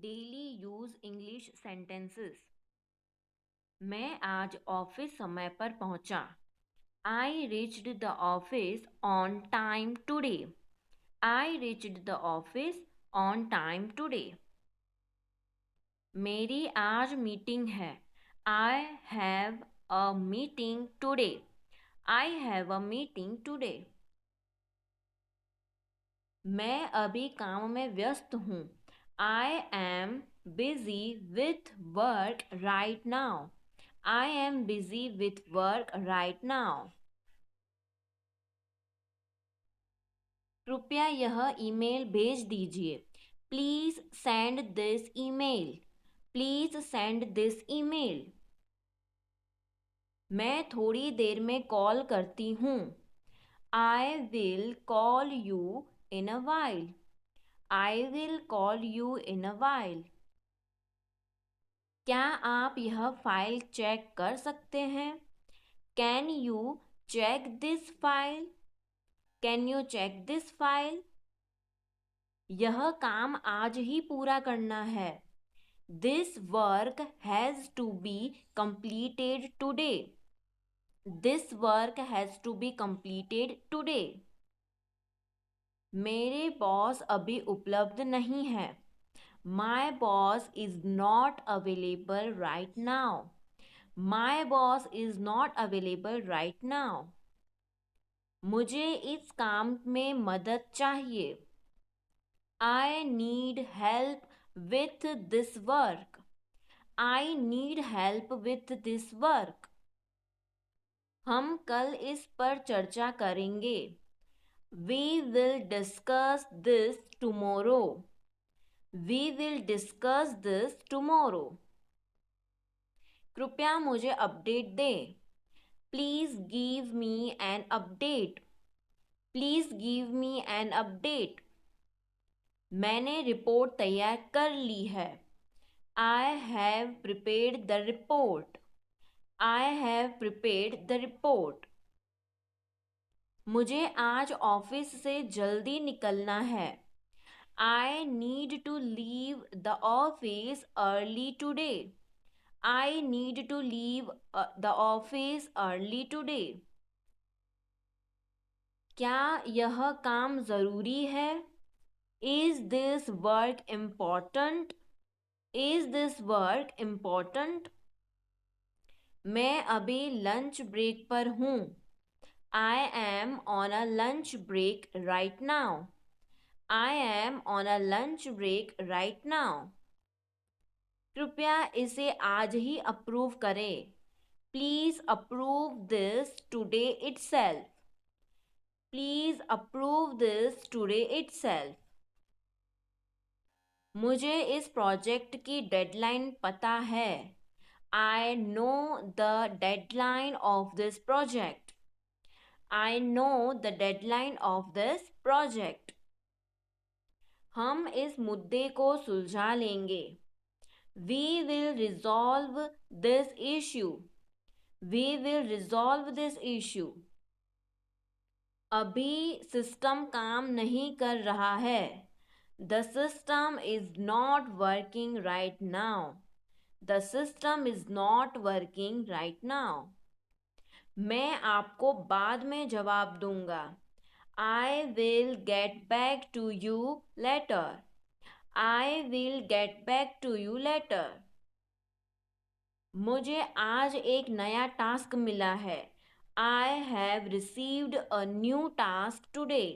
Daily use English sentences. मैं आज office समय पर पहुंचा। I reached the office on time today. I reached the office on time today. मेरी आज मीटिंग है। I have a meeting today. I have a meeting today. मैं अभी काम में व्यस्त हूँ। I am busy with work right now. I am busy with work right now. कृपया यह ईमेल भेज दीजिए। Please send this email. Please send this email. मैं थोड़ी देर में कॉल करती हूँ। I will call you in a while. I will call you in a while. क्या आप यह फाइल चेक कर सकते हैं? Can you check this file? Can you check this file? यह काम आज ही पूरा करना है। This work has to be completed today. This work has to be completed today. मेरे बॉस अभी उपलब्ध नहीं है। My boss is not available right now. My boss is not available right now. मुझे इस काम में मदद चाहिए। I need help with this work. I need help with this work. हम कल इस पर चर्चा करेंगे। We will discuss this tomorrow. We will discuss this tomorrow. कृपया मुझे अपडेट दें। Please give me an update. Please give me an update. मैंने रिपोर्ट तैयार कर ली है। I have prepared the report. I have prepared the report. मुझे आज ऑफिस से जल्दी निकलना है। I need to leave the office early today. I need to leave the office early today. क्या यह काम ज़रूरी है? Is this work important? Is this work important? मैं अभी लंच ब्रेक पर हूँ। I am on a lunch break right now. I am on a lunch break right now. कृपया इसे आज ही अप्रूव करें। Please approve this today itself. Please approve this today itself. मुझे इस प्रोजेक्ट की डेडलाइन पता है। I know the deadline of this project. I know the deadline of this project. हम इस मुद्दे को सुलझा लेंगे। We will resolve this issue. We will resolve this issue. अभी सिस्टम काम नहीं कर रहा है। The system is not working right now. The system is not working right now. मैं आपको बाद में जवाब दूंगा। I will get back to you later. I will get back to you later. मुझे आज एक नया टास्क मिला है। I have received a new task today.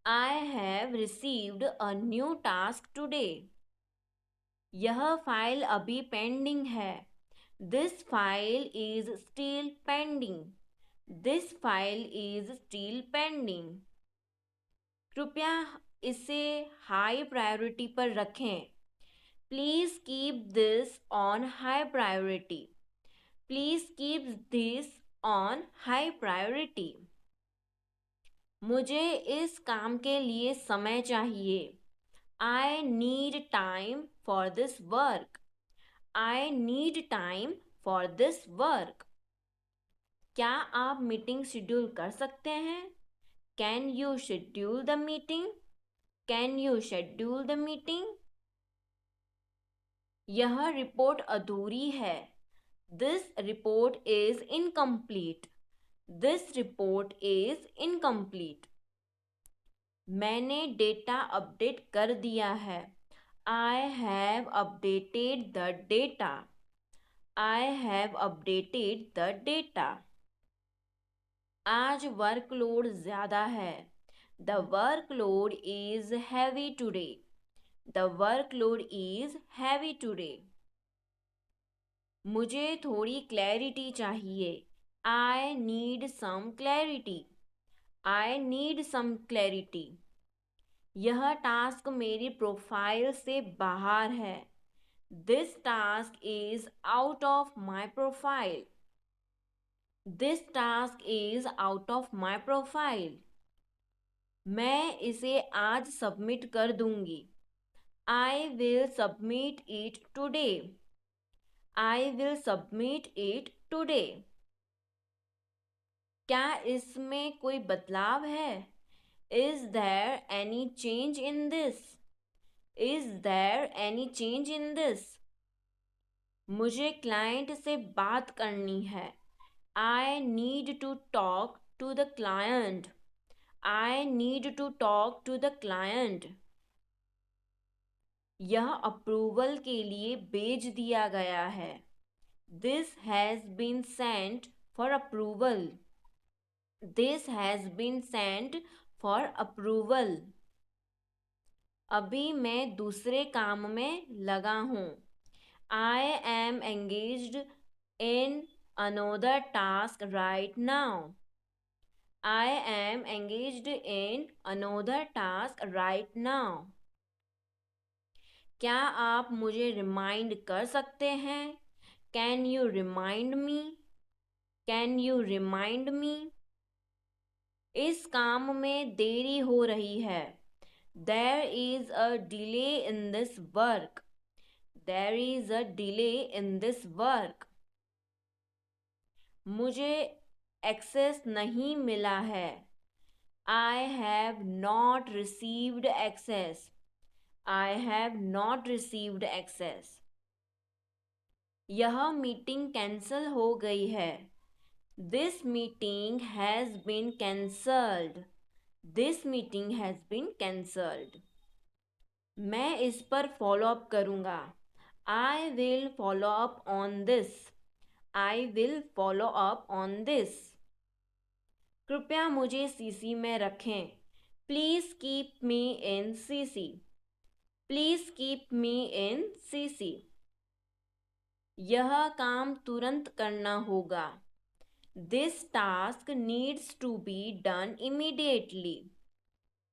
I have received a new task today. यह फाइल अभी पेंडिंग है। This file is still pending. This file is still pending. कृपया इसे हाई प्रायोरिटी पर रखें। Please keep this on high priority. Please keep this on high priority. मुझे इस काम के लिए समय चाहिए। I need time for this work. I need time for this work. क्या आप मीटिंग शेड्यूल कर सकते हैं? Can you schedule the meeting? Can you schedule the meeting? यह रिपोर्ट अधूरी है. This report is incomplete. This report is incomplete. मैंने data update कर दिया है. I have updated the data. I have updated the data. आज workload ज़्यादा है. The workload is heavy today. The workload is heavy today. मुझे थोड़ी clarity चाहिए. I need some clarity. I need some clarity. यह टास्क मेरी profile से बाहर है. This task is out of my profile. This task is out of my profile. मैं इसे आज सबमिट कर दूंगी. I will submit it today. I will submit it today. क्या इसमें कोई बदलाव है? Is there any change in this? Is there any change in this? मुझे क्लाइंट से बात करनी है. I need to talk to the client. I need to talk to the client. यह अप्रूवल के लिए भेज दिया गया है. This has been sent for approval. This has been sent for approval. अभी मैं दूसरे काम में लगा हूँ. I am engaged in another task right now. I am engaged in another task right now. क्या आप मुझे रिमाइंड कर सकते हैं? Can you remind me? Can you remind me? इस काम में देरी हो रही है. There is a delay in this work. There is a delay in this work. मुझे एक्सेस नहीं मिला है. I have not received access. I have not received access. यह मीटिंग कैंसल हो गई है. This meeting has been cancelled. This meeting has been cancelled. मैं इस पर फॉलो अप करूँगा. I will follow up on this. I will follow up on this. कृपया मुझे सीसी में रखें. Please keep me in CC. Please keep me in CC. यह काम तुरंत करना होगा. This task needs to be done immediately.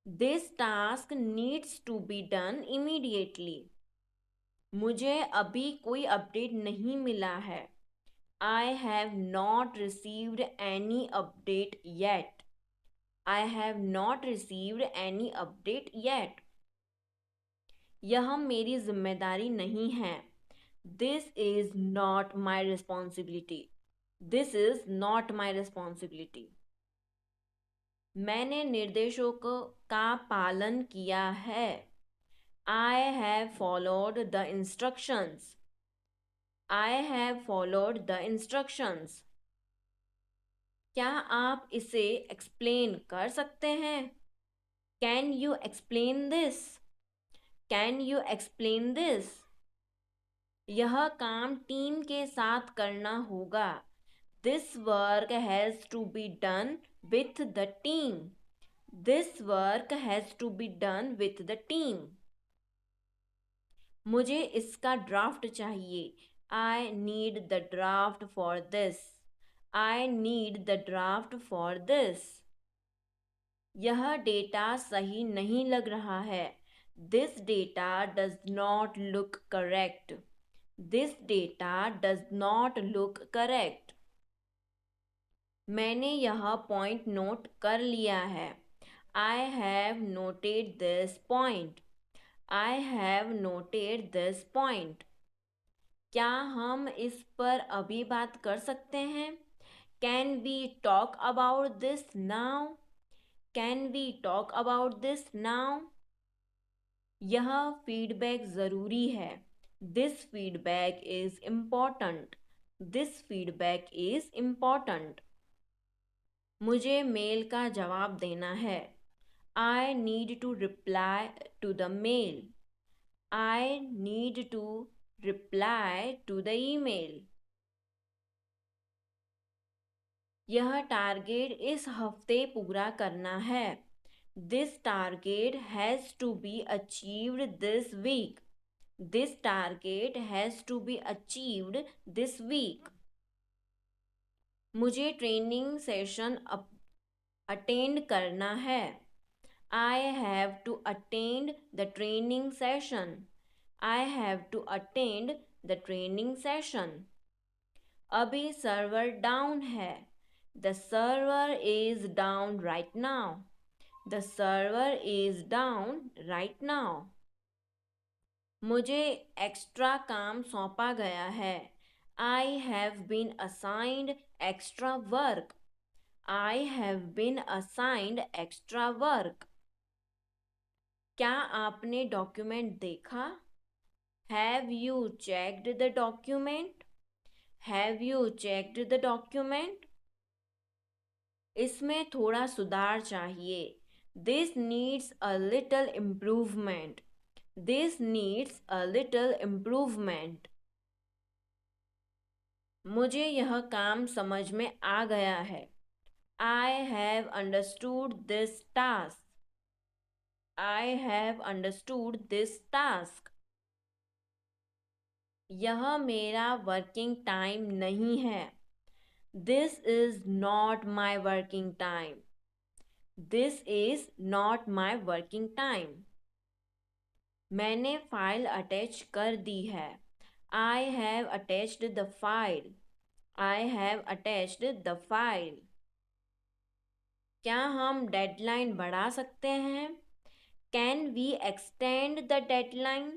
This task needs to be done immediately. मुझे अभी कोई अपडेट नहीं मिला है. I have not received any update yet. I have not received any update yet. यह मेरी जिम्मेदारी नहीं है. This is not my responsibility. This is not my responsibility. मैंने निर्देशों का पालन किया है. I have followed the instructions. I have followed the instructions. क्या आप इसे एक्सप्लेन कर सकते हैं? Can you explain this? Can you explain this? यह काम टीम के साथ करना होगा. This work has to be done with the team. This work has to be done with the team. मुझे इसका ड्राफ्ट चाहिए. I need the draft for this. I need the draft for this. यह data सही नहीं लग रहा है. This data does not look correct. This data does not look correct. मैंने यह पॉइंट नोट कर लिया है. I have noted this point. I have noted this point. क्या हम इस पर अभी बात कर सकते हैं? Can we talk about this now? Can we talk about this now? यह फीडबैक ज़रूरी है. This feedback is important. This feedback is important. मुझे मेल का जवाब देना है. I need to reply to the mail. I need to reply to the email. यह target इस हफ्ते पूरा करना है. This target has to be achieved this week. This target has to be achieved this week. मुझे training session attend करना है. I have to attend the training session. I have to attend the training session. अभी server down है. The server is down right now. The server is down right now. मुझे extra काम सौंपा गया है. I have been assigned extra work. I have been assigned extra work. क्या आपने document देखा? Have you checked the document? Have you checked the document? इसमें थोड़ा सुधार चाहिए. This needs a little improvement. This needs a little improvement. मुझे यह काम समझ में आ गया है. I have understood this task. I have understood this task. यह मेरा वर्किंग टाइम नहीं है. This is not my working time. This is not my working time. मैंने फाइल अटैच कर दी है. I have attached the file. I have attached the file. क्या हम deadline बढ़ा सकते हैं? Can we extend the deadline?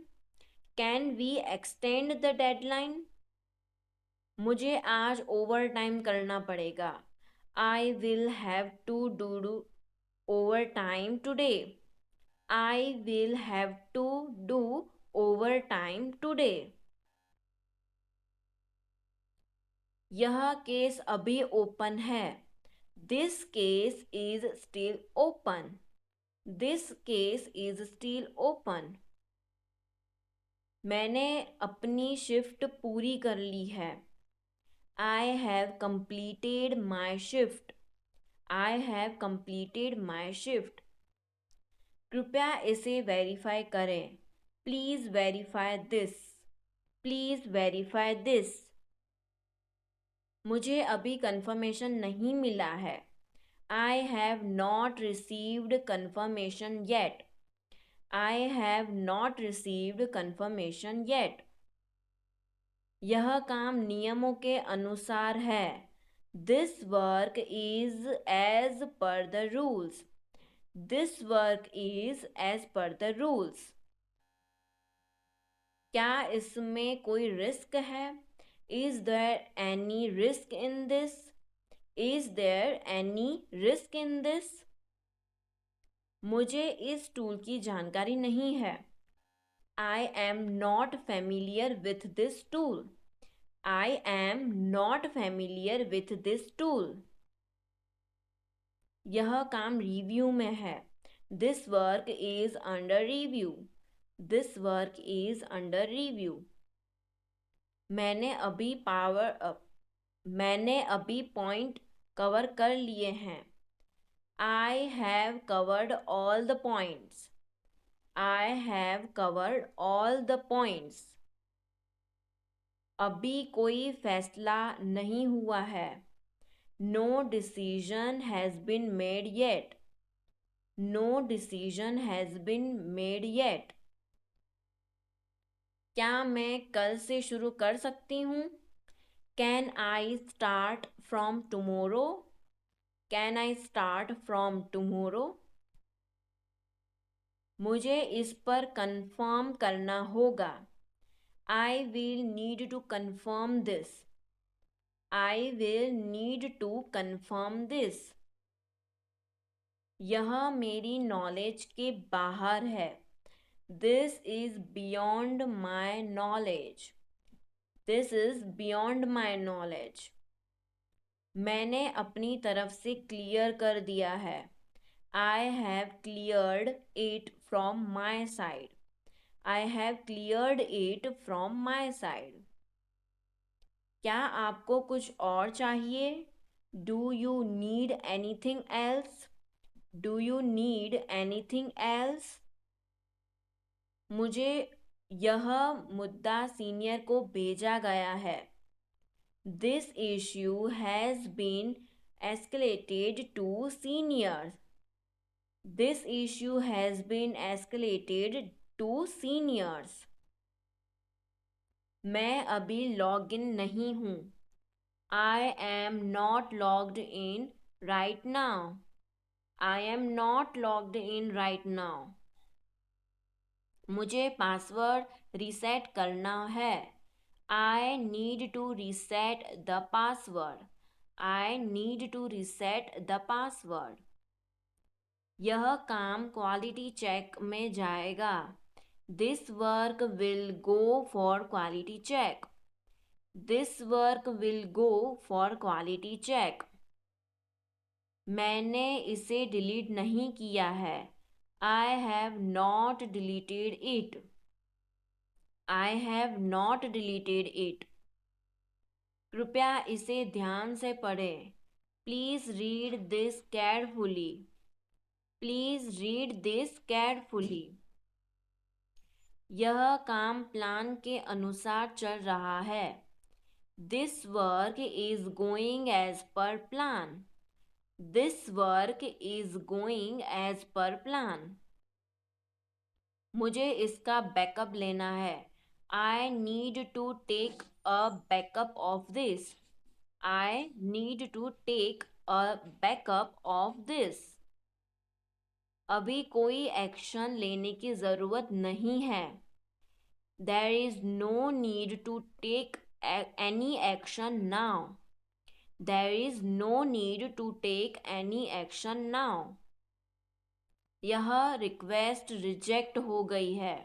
Can we extend the deadline? मुझे आज ओवर टाइम करना पड़ेगा. I will have to do overtime today. I will have to do overtime today. यह केस अभी ओपन है. This case is still open. This case is still open. मैंने अपनी shift पूरी कर ली है. I have completed my shift. I have completed my shift. कृपया इसे वेरीफाई करें. Please verify this. Please verify this. मुझे अभी कंफर्मेशन नहीं मिला है. I have not received confirmation yet. I have not received confirmation yet. यह काम नियमों के अनुसार है. This work is as per the rules. This work is as per the rules. क्या इसमें कोई रिस्क है? Is there any risk in this? Is there any risk in this? मुझे इस टूल की जानकारी नहीं है. I am not familiar with this tool. I am not familiar with this tool. यह काम रिव्यू में है. This work is under review. This work is under review. मैंने अभी पॉइंट कवर कर लिए हैं. I have covered all the points. I have covered all the points. अभी कोई फैसला नहीं हुआ है. No decision has been made yet. No decision has been made yet. क्या मैं कल से शुरू कर सकती हूँ? Can I start from tomorrow? Can I start from tomorrow? मुझे इस पर कंफर्म करना होगा. I will need to confirm this. I will need to confirm this. यह मेरी नॉलेज के बाहर है. This is beyond my knowledge. This is beyond my knowledge. मैंने अपनी तरफ से क्लियर कर दिया है. I have cleared it from my side. I have cleared it from my side. क्या आपको कुछ और चाहिए? Do you need anything else? Do you need anything else? मुझे यह मुद्दा सीनियर को भेजा गया है. This issue has been escalated to seniors. This issue has been escalated to seniors. मैं अभी लॉग इन नहीं हूँ. I am not logged in right now. I am not logged in right now. मुझे password reset करना है. I need to reset the password. I need to reset the password. यह काम quality check में जाएगा. This work will go for quality check. This work will go for quality check. मैंने इसे delete नहीं किया है. I have not deleted it. I have not deleted it. कृपया इसे ध्यान से पढ़ें. Please read this carefully. Please read this carefully. यह काम प्लान के अनुसार चल रहा है. This work is going as per plan. This work is going as per plan. मुझे इसका बैकअप लेना है. I need to take a backup of this. I need to take a backup of this. अभी कोई action लेने की ज़रूरत नहीं है. There is no need to take any action now. There is no need to take any action now. यह request reject हो गई है.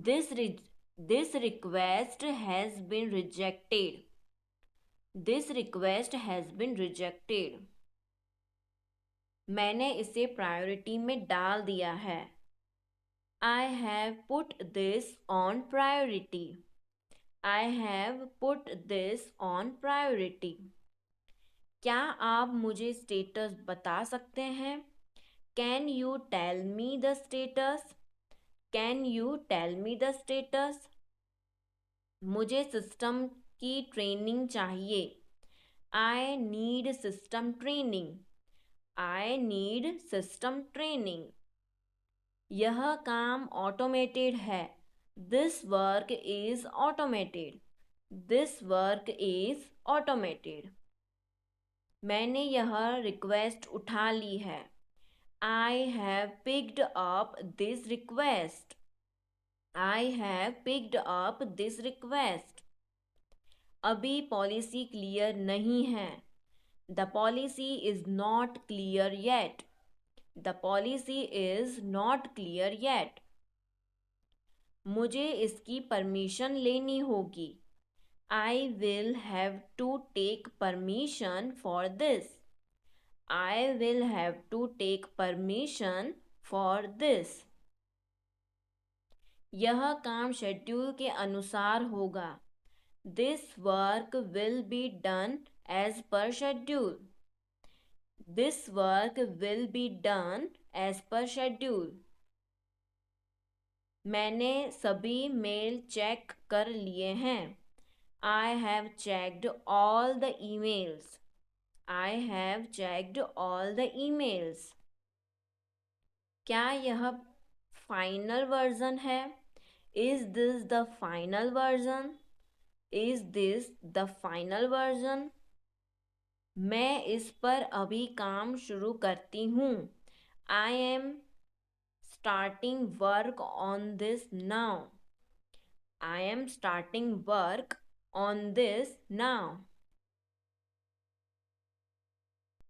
This request has been rejected. This request has been rejected. मैंने इसे प्रायोरिटी में डाल दिया है. I have put this on priority. I have put this on priority. क्या आप मुझे स्टेटस बता सकते हैं? Can you tell me the status? Can you tell me the status? मुझे सिस्टम की ट्रेनिंग चाहिए. I need system training. I need system training. यह काम ऑटोमेटेड है. This work is automated. This work is automated. मैंने यह request उठा ली है. I have picked up this request. I have picked up this request. अभी policy clear नहीं है. The policy is not clear yet. The policy is not clear yet. मुझे इसकी permission लेनी होगी. I will have to take permission for this. I will have to take permission for this. यह काम schedule के अनुसार होगा. This work will be done as per schedule. This work will be done as per schedule. मैंने सभी mail check कर लिए हैं. I have checked all the emails. I have checked all the emails. क्या यह फाइनल वर्जन है? Is this the final version? Is this the final version? मैं इस पर अभी काम शुरू करती हूँ. I am starting work on this now. I am starting work on this now.